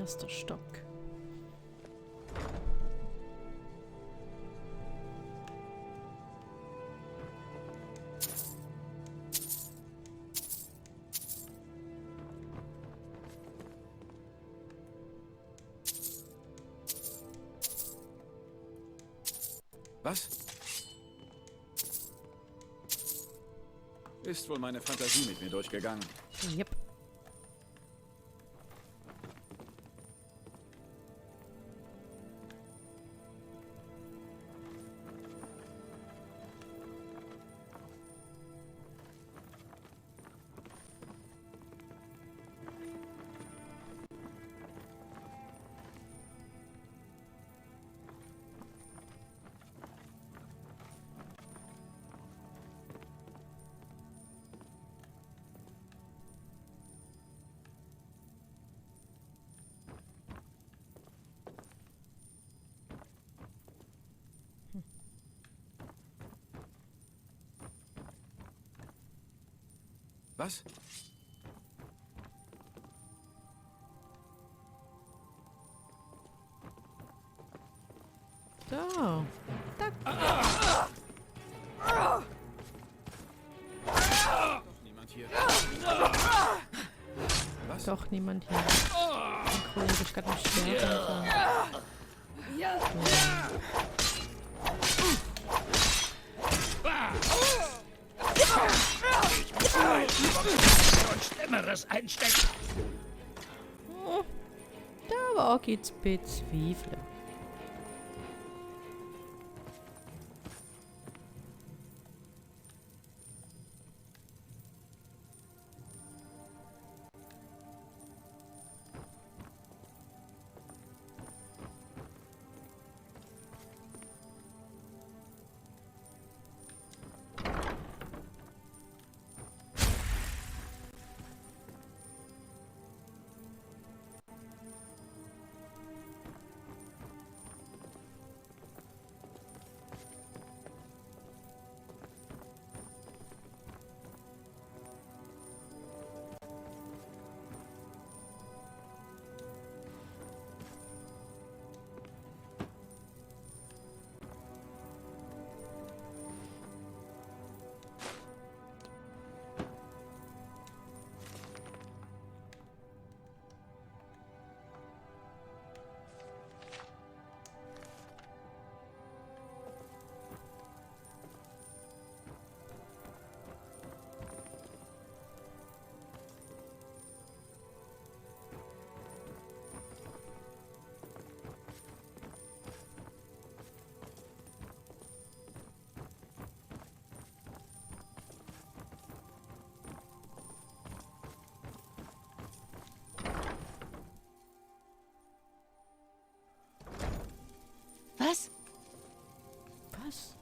Erster Stock. Was? Ist wohl meine Fantasie mit mir durchgegangen. Yep. Was? So. Niemand hier. Was? Doch, niemand hier. Ein Kollege ist gerade am Sterben. Ja. Und Schlimmeres einstecken. Da war geht's bezweifeln. Was? Was?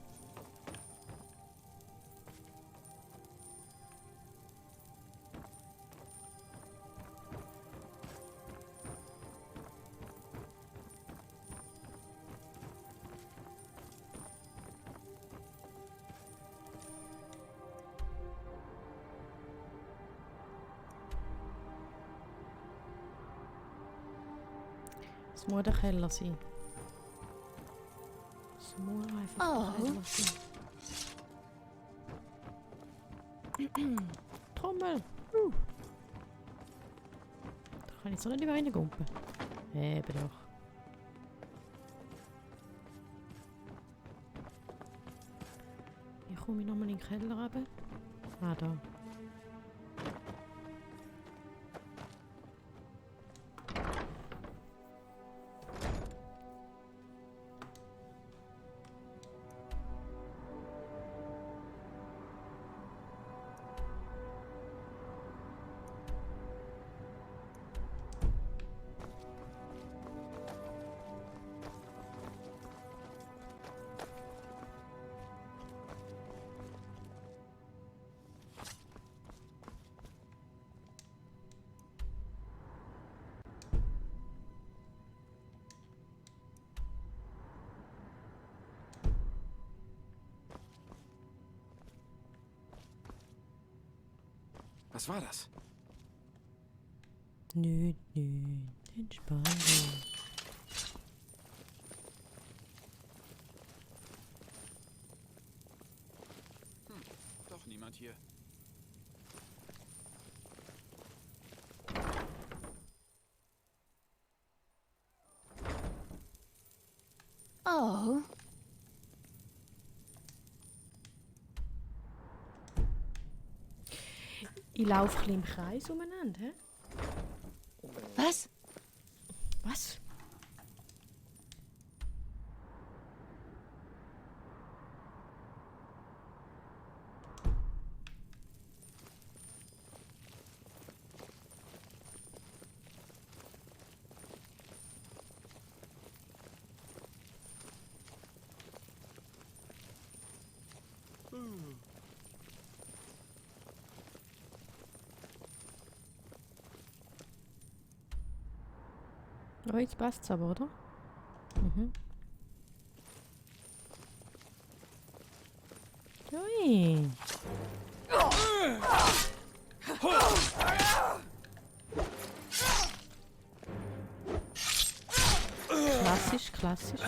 Es muss der Keller sein. Es muss einfach der Keller sein. Trommel! Da kann ich so nicht reingumpen. Eben doch. Wie komme ich nochmal in den Keller runter? Ah, da. Was war das? Nö, nö. Entspannt. Doch niemand hier. Oh, Ich laufe ein bisschen im Kreis umeinander, hä? was? Was? Oh, jetzt passt's aber, oder? Mhm. Ui. Klassisch, klassisch.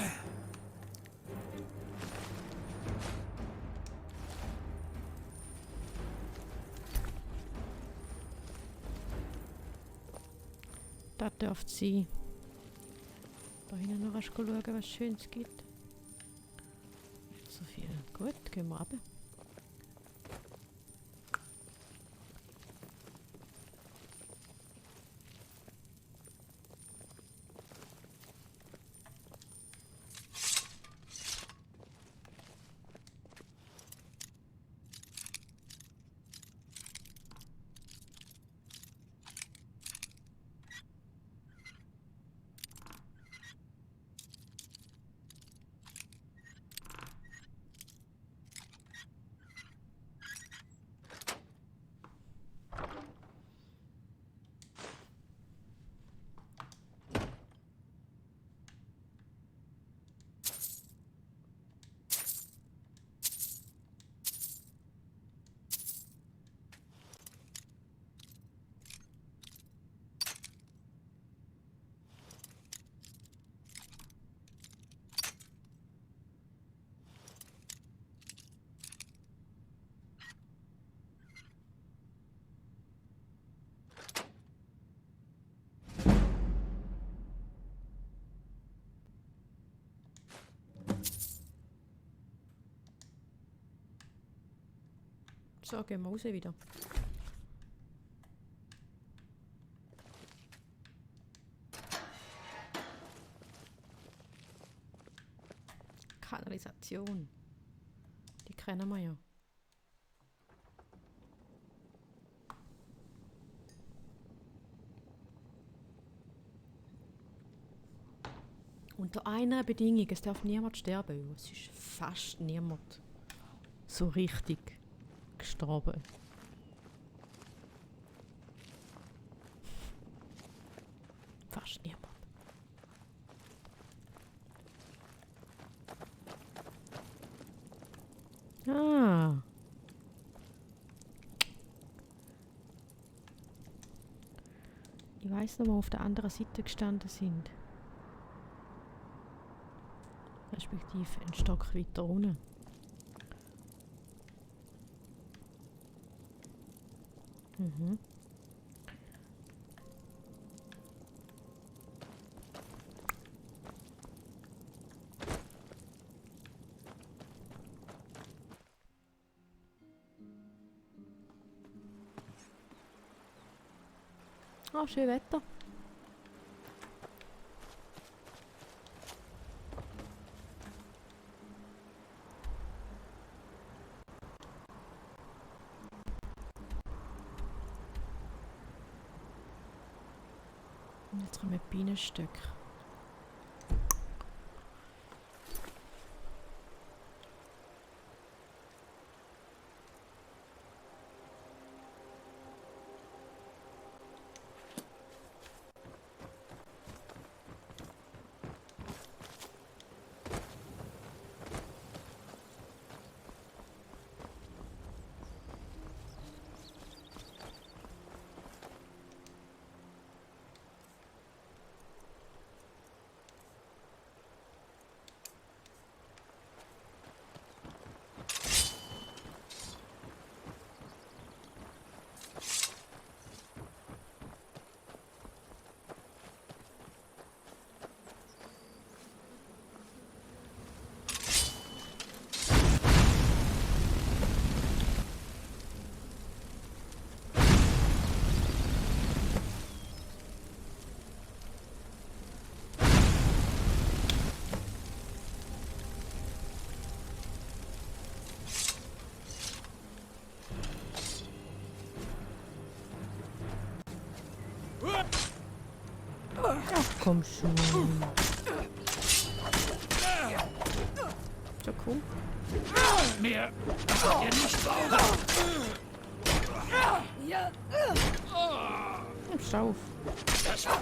Das dürfte sein. Da hinten noch schauen, was es Schönes gibt. Nicht so viel. Gut, gehen wir runter. So, gehen wir raus wieder. Kanalisation. Die kennen wir ja. Unter einer Bedingung, es darf niemand sterben. Es ist fast niemand so richtig gestorben. Fast niemand. Ah. Ich weiß noch, wo wir auf der anderen Seite gestanden sind. Respektive einen Stock weiter unten. Mhm. Ah, schön Wetter. Und jetzt kommen Bienenstöcke. komm schon. So cool. Mehr könnt ihr nicht brauchen. Nimm's auf. Das Schau,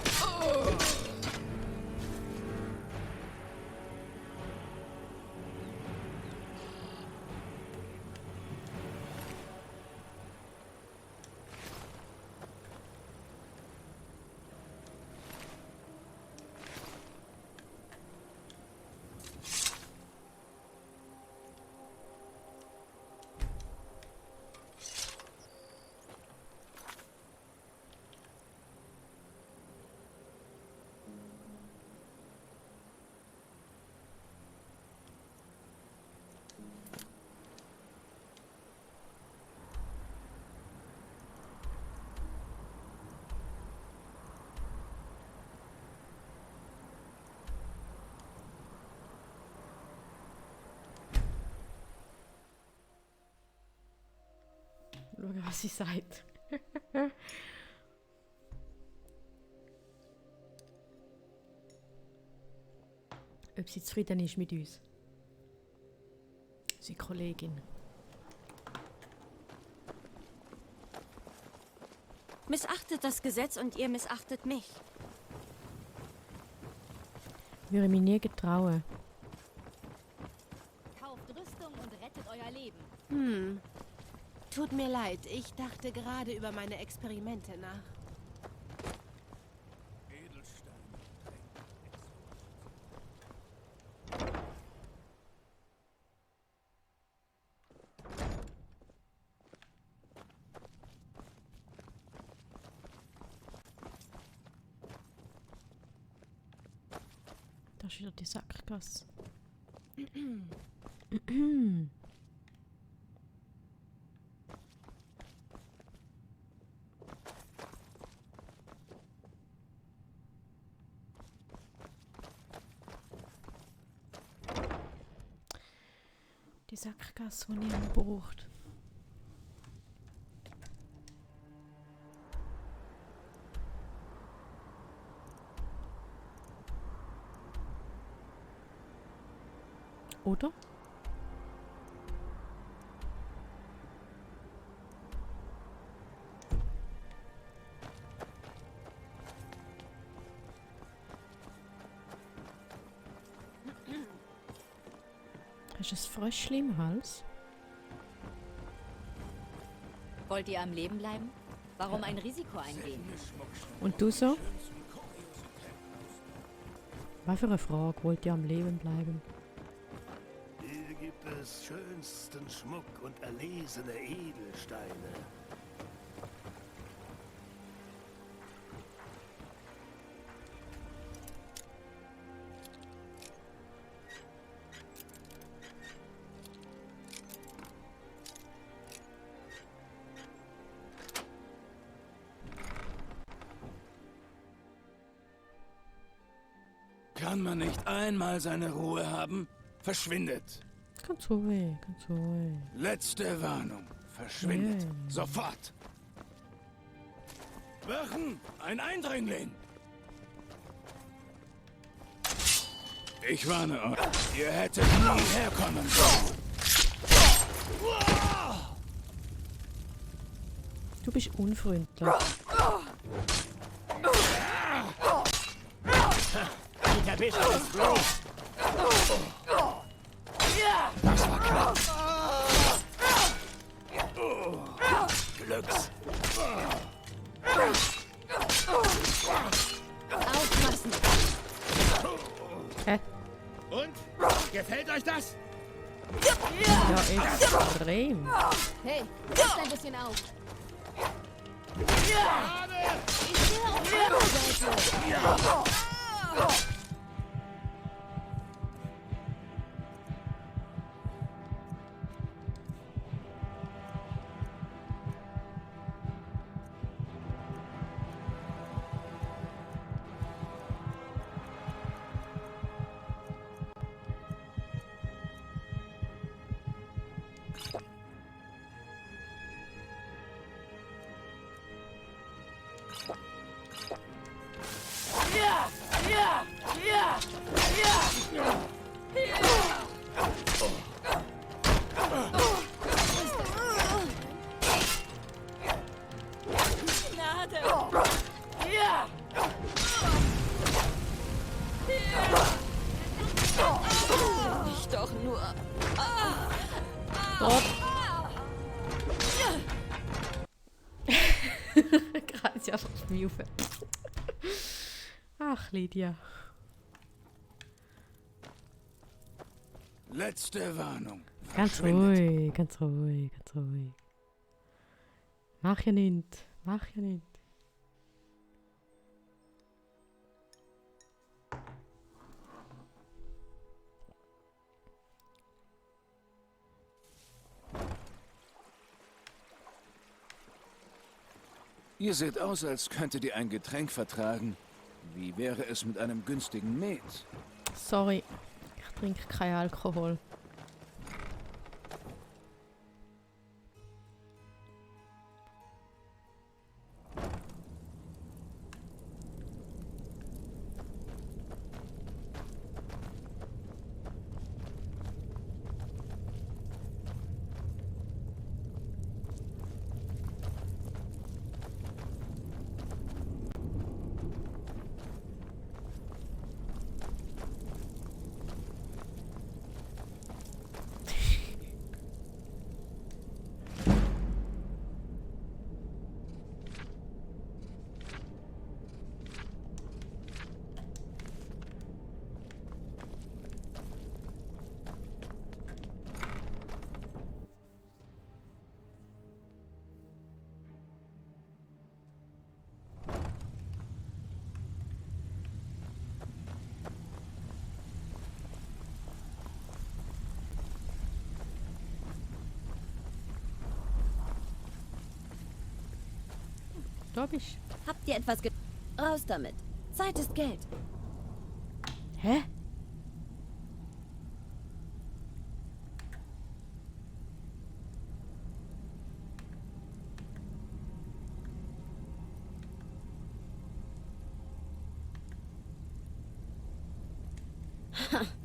was sie sagt. Ob sie zufrieden ist mit uns. Unsere Kollegin. Missachtet das Gesetz und ihr missachtet mich. Würde mich nie getrauen. Kauft Rüstung und rettet euer Leben. Tut mir leid, ich dachte gerade über meine Experimente nach. Da ist wieder die Sackgasse. Die Sackgasse, die niemand braucht. Oder? Hast du ein Fröschli im Hals? Wollt ihr am Leben bleiben? Warum ein Risiko eingehen? Und du so? Was für eine Frage, wollt ihr am Leben bleiben? Hier gibt es schönsten Schmuck und erlesene Edelsteine. Kann man nicht einmal seine Ruhe haben? Verschwindet. Ganz ruhig, ganz ruhig. Letzte Warnung. Verschwindet. Ja. Sofort. Wachen! Ein Eindringling! Ich warne euch. Ihr hättet nie herkommen sollen. Du bist unfreundlich. Peter Bishop ist bloß. Das war knapp. Glücks. Aufpassen! Hä? Und? Gefällt euch das? Ja, extrem. Hey, passt ein bisschen auf! Ich stehe auf eurer Seite! Gott. Gerade ist ja einfach Mühe. Ach, Lydia. Letzte Warnung. Ganz Verschwindet. ruhig, ganz ruhig, ganz ruhig. Mach ja nicht, mach ja nicht. Ihr seht aus, als könntet ihr ein Getränk vertragen. Wie wäre es mit einem günstigen Met? Sorry, ich trinke keinen Alkohol. Da bist Habt ihr etwas Raus damit. Zeit ist Geld. du. Hä?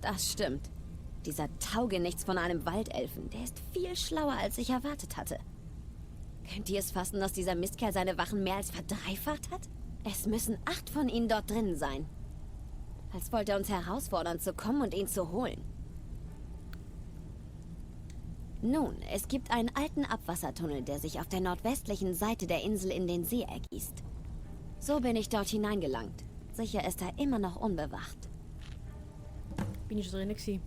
Das stimmt. Dieser Taugenichts von einem Waldelfen, der ist viel schlauer, als ich erwartet hatte. Könnt ihr es fassen, dass dieser Mistkerl seine Wachen mehr als verdreifacht hat? Es müssen 8 von ihnen dort drinnen sein. Als wollte er uns herausfordern, zu kommen und ihn zu holen. Nun, es gibt einen alten Abwassertunnel, der sich auf der nordwestlichen Seite der Insel in den See ergießt. So bin ich dort hineingelangt. Sicher ist er immer noch unbewacht. Bin ich schon drin gewesen.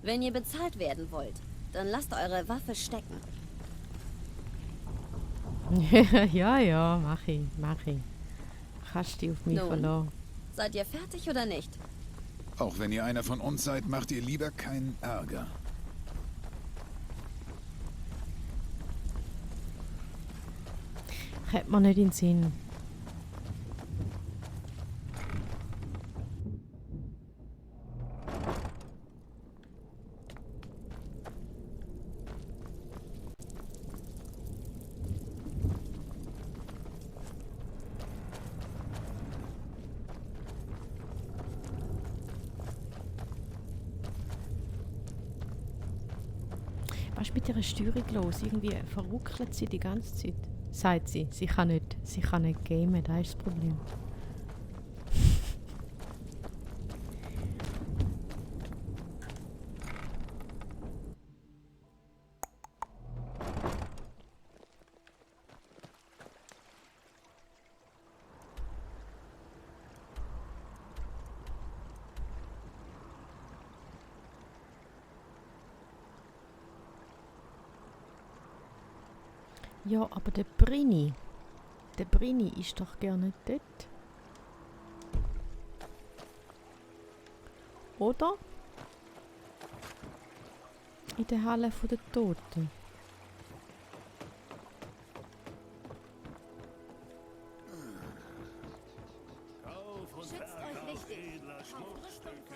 Wenn ihr bezahlt werden wollt, dann lasst eure Waffe stecken. Ja, ja, mach ich, mach ich. Kannst dich auf mich Nun. verlassen. Seid ihr fertig oder nicht? Auch wenn ihr einer von uns seid, macht ihr lieber keinen Ärger. Hätte man nicht in den Sinn. Was ist mit ihrer Steuerung los? Irgendwie verruckelt sie die ganze Zeit. Sagt sie. Sie kann nicht gamen, das ist das Problem. Ja, aber der Brini ist doch gerne dort. Oder? In der Halle der Toten. Kauf und Verkauf edler Schmuckstücke.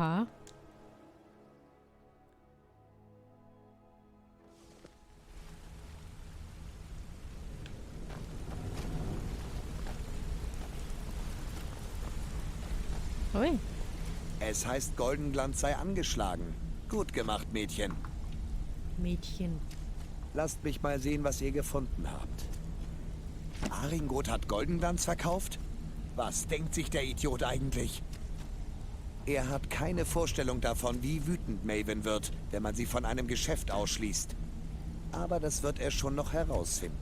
Oha. Ui. Es heißt, Goldenglanz sei angeschlagen. Gut gemacht, Mädchen. Mädchen. Lasst mich mal sehen, was ihr gefunden habt. Aringot hat Goldenglanz verkauft? Was denkt sich der Idiot eigentlich? Er hat keine Vorstellung davon, wie wütend Maven wird, wenn man sie von einem Geschäft ausschließt. Aber das wird er schon noch herausfinden.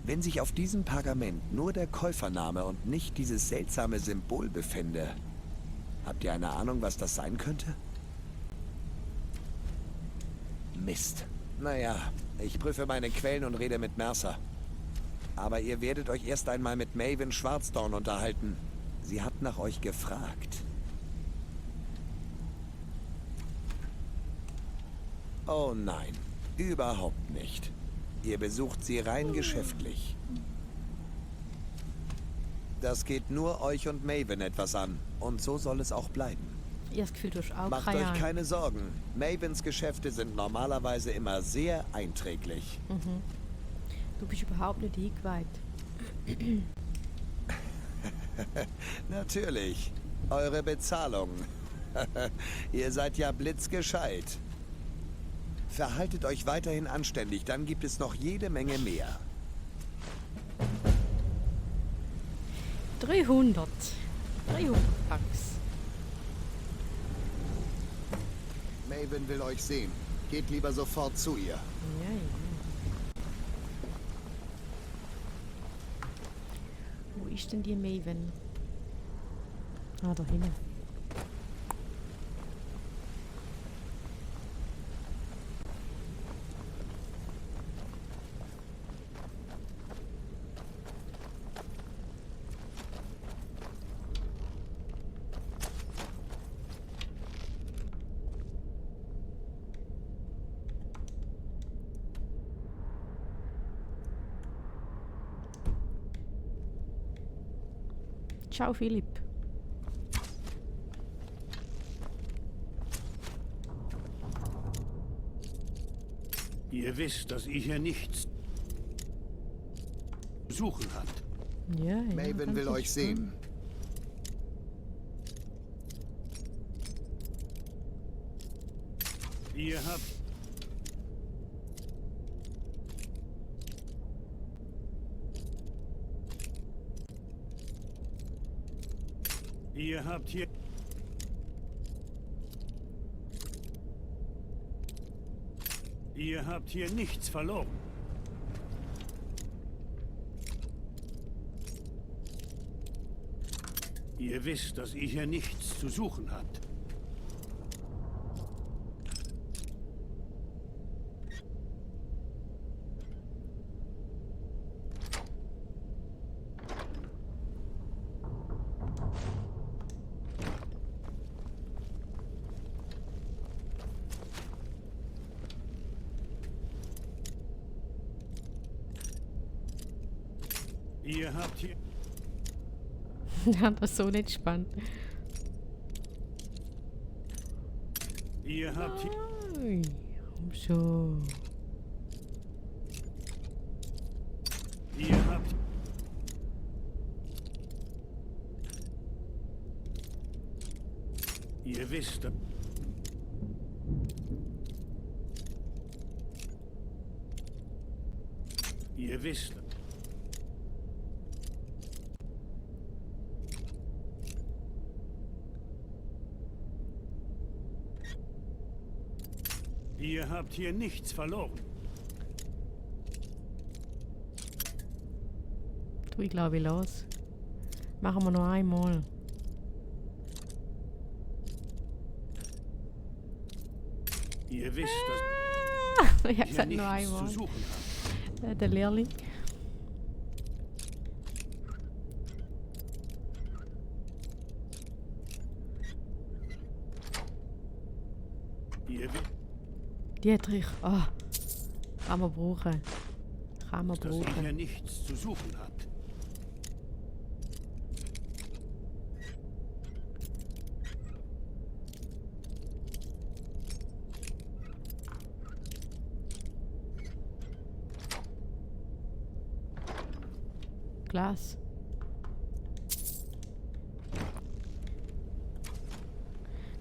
Wenn sich auf diesem Pergament nur der Käufername und nicht dieses seltsame Symbol befände, habt ihr eine Ahnung, was das sein könnte? Mist. Naja, ich prüfe meine Quellen und rede mit Mercer. Aber ihr werdet euch erst einmal mit Maven Schwarzdorn unterhalten. Sie hat nach euch gefragt. Oh nein, überhaupt nicht. Ihr besucht sie rein geschäftlich. Das geht nur euch und Maven etwas an. Und so soll es auch bleiben. Ich hab das Gefühl, du hast auch Macht euch keine Sorgen. Mavens Geschäfte sind normalerweise immer sehr einträglich. Du bist überhaupt nicht eingeweiht. Natürlich. Eure Bezahlung. Ihr seid ja blitzgescheit. Verhaltet euch weiterhin anständig, dann gibt es noch jede Menge mehr. 300 Packs. Maven will euch sehen. Geht lieber sofort zu ihr. Ja, ja. Wo ist denn die Maven? Ah, da hinten. Ciao, Philipp. Ihr wisst, dass ihr hier nichts zu suchen habt. Ja, ja, Maven ganz will euch entspannt. sehen. Ihr habt... Ihr habt hier... Ihr habt hier nichts verloren. Ihr wisst, dass ihr hier nichts zu suchen habt. Ihr habt hier... Ja, das ist so nicht spannend. Ihr habt hier... Ui, so. Ihr habt... Ihr wisst... Ihr wisst... Ihr habt hier nichts verloren. Du, ich glaube, los. Machen wir noch einmal. Ihr wisst, dass Ich ihr hab's halt nichts nur zu einmal. suchen habt. Der Lehrling. Ihr wisst, Dietrich. Oh. Kann man brauchen. Kann man dass ihr hier brauchen. nichts zu suchen habt. Glas.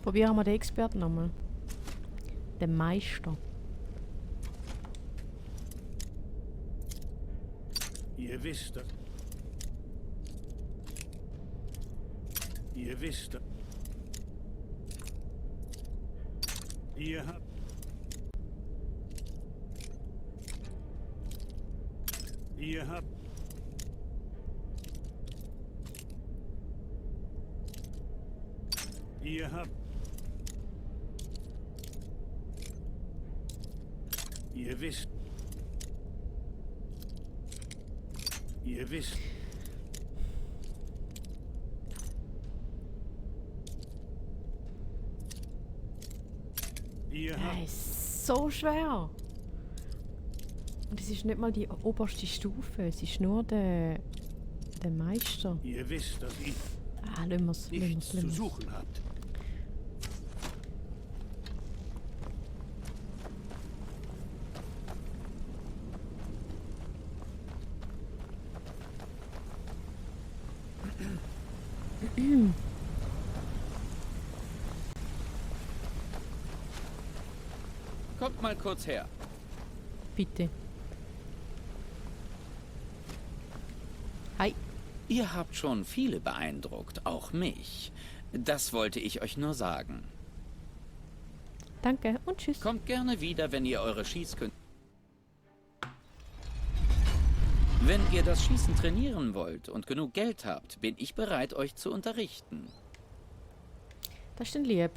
Probieren wir den Experten nochmal. Den Meister. Ihr wisst das. Ihr wisst das. Ihr habt... Ihr habt... Ihr habt... Ihr wisst... Ihr wisst... Ihr Der habt... ist so schwer. Und es ist nicht mal die oberste Stufe, es ist nur der Meister. Ihr wisst, dass ihr Ah, lassen nichts zu wir's. suchen habt. Kommt mal kurz her. Bitte. Hi. Ihr habt schon viele beeindruckt, auch mich. Das wollte ich euch nur sagen. Danke und tschüss. Kommt gerne wieder, wenn ihr eure Schießkünste... Wenn ihr das Schießen trainieren wollt und genug Geld habt, bin ich bereit, euch zu unterrichten. Das ist denn lieb.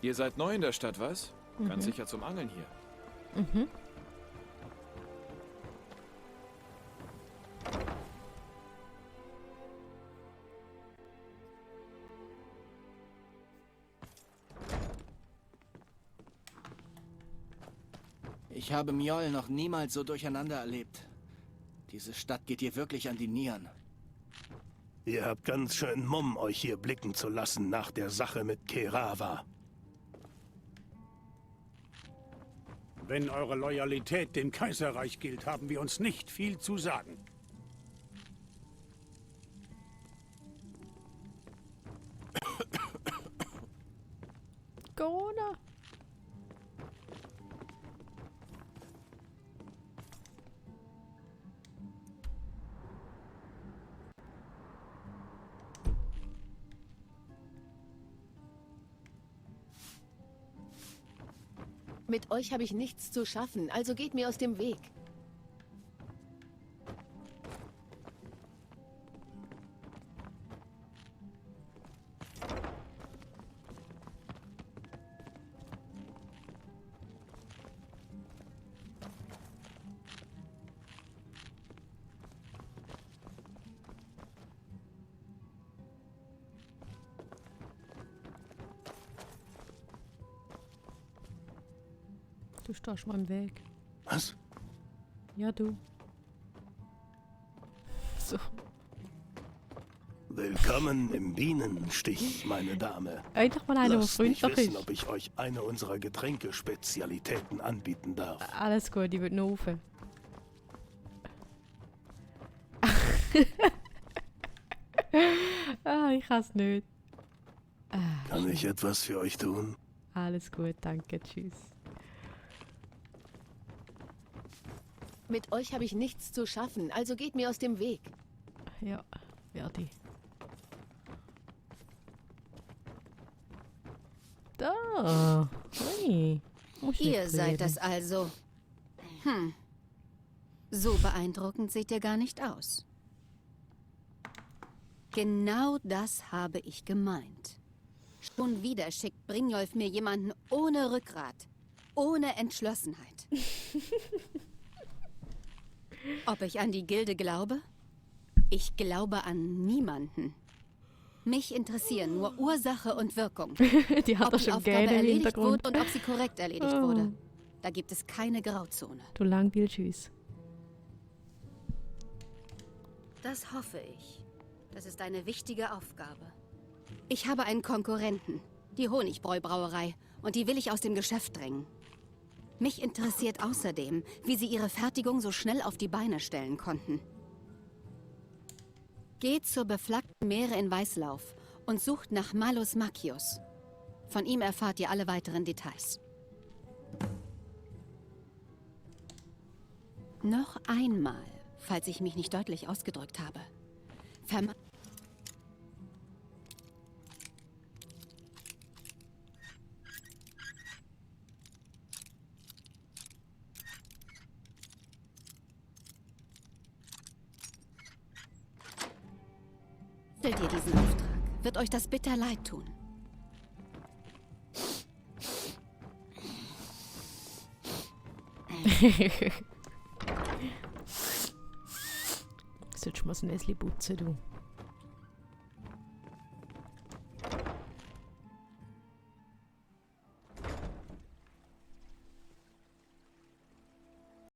Ihr seid neu in der Stadt, was? Ganz sicher zum Angeln hier. Mhm. Ich habe Mjol noch niemals so durcheinander erlebt. Diese Stadt geht dir wirklich an die Nieren. Ihr habt ganz schön Mumm, euch hier blicken zu lassen nach der Sache mit Kerava. Wenn eure Loyalität dem Kaiserreich gilt, haben wir uns nicht viel zu sagen. Corona. Mit euch habe ich nichts zu schaffen, also geht mir aus dem Weg. Du stehst mal im Weg. Was? Ja, du. So. Willkommen im Bienenstich, meine Dame. Einfach mal einer, der Lasst mich freundlich wissen, ist. ob ich euch eine unserer Getränkespezialitäten anbieten darf. Alles gut, ich will nur rauf. Ich kann es nicht. Kann ich etwas für euch tun? Alles gut, danke, tschüss. Mit euch habe ich nichts zu schaffen, also geht mir aus dem Weg. Ja, werde ich. Da. Hui. Muss Ihr nicht seid reden. das also. So beeindruckend seht ihr gar nicht aus. Genau das habe ich gemeint. Schon wieder schickt Brynjolf mir jemanden ohne Rückgrat, ohne Entschlossenheit. Ob ich an die Gilde glaube? Ich glaube an niemanden. Mich interessieren nur Ursache und Wirkung. Die hat ob doch die schon Aufgabe Geld im erledigt Hintergrund. wurde und ob sie korrekt erledigt Oh. wurde. Da gibt es keine Grauzone. Du Langbiel, tschüss. Das hoffe ich. Das ist eine wichtige Aufgabe. Ich habe einen Konkurrenten, die Honigbräu-Brauerei, und die will ich aus dem Geschäft drängen. Mich interessiert außerdem, wie sie ihre Fertigung so schnell auf die Beine stellen konnten. Geht zur beflaggten Meere in Weißlauf und sucht nach Malus Macchius. Von ihm erfahrt ihr alle weiteren Details. Noch einmal, falls ich mich nicht deutlich ausgedrückt habe. Stellt ihr diesen Auftrag, wird euch das bitter leid tun. Solltest du mal das Näsli putzen, du.